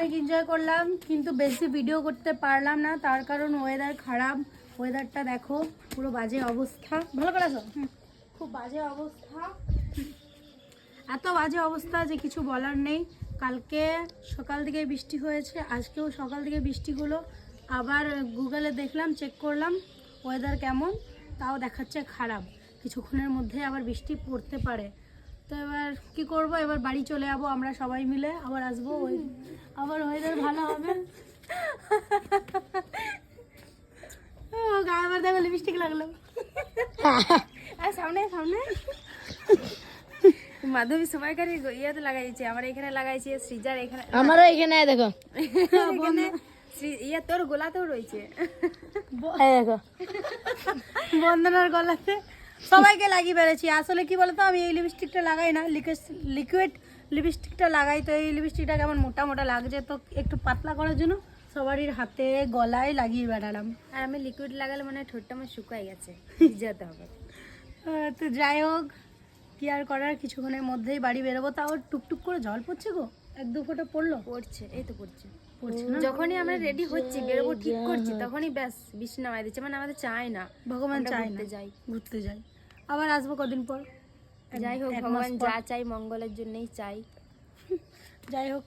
অনেক এনজয় করলাম, কিন্তু বেশি ভিডিও করতে পারলাম না, তার কারণ ওয়েদার খারাপ। ওয়েদারটা দেখো, পুরো বাজে অবস্থা। ভালো করে আসো। খুব বাজে অবস্থা, এত বাজে অবস্থা যে কিছু বলার নেই। কালকে সকাল থেকে বৃষ্টি হয়েছে, আজকেও সকাল থেকে বৃষ্টি হলো। আবার গুগলে দেখলাম, চেক করলাম ওয়েদার কেমন, তাও দেখাচ্ছে খারাপ, কিছুক্ষণের মধ্যে আবার বৃষ্টি পড়তে পারে। তো এবার কি করব, এবার বাড়ি চলে যাবো আমরা সবাই মিলে, আবার আসবো, আবার ওয়েদার ভালো হবে। ও গায়ে আবার দেখো লিপস্টিক লাগলো। আর সামনে সামনে মাধবী সময়কারী ইয়েতে লাগাইছে, আমার এখানে লাগাইছে, সৃজার এখানে, আমারও এখানে দেখো, এখানে ইয়ে তোর গোলাতেও রয়েছে, এই দেখো বন্দনার গলাতে, সবাইকে লাগিয়ে বেড়েছি। আসলে কি বলতো, আমি এই লিপস্টিকটা লাগাই না, লিকুইড লিপস্টিকটা লাগাই। তো এই লিপস্টিকটা কেমন মোটা মোটা লাগছে, তো একটু পাতলা করার জন্য সবারই হাতে গলায় লাগিয়ে বেড়ালাম। আর আমি লিকুইড লাগালে মানে ঠোঁটটা আমার শুকাই গেছে, ভিজাতে হবে। তো যাই হোক, কি আর করার, কিছুক্ষণের মধ্যেই বাড়ি বেরোবো। তাও টুকটুক করে জল পড়ছে গো, 1-2 ফোঁটা পড়লো। পড়ছে, এই তো পড়ছে। পড়ছে না? যখনই আমরা রেডি হচ্ছি, বেরোবো ঠিক করছি, তখনই ব্যাস বৃষ্টি নামাই দিচ্ছে। মানে আমাদের চাই না, ভগবান আমরা চায় না ঘুরতে যাই। ঘুরতে যাই, আবার আসবো কদিন পর। যাই হোক, 1 মাস ভগবান পর। যা চাই মঙ্গলের জন্যই চাই। যাই হোক,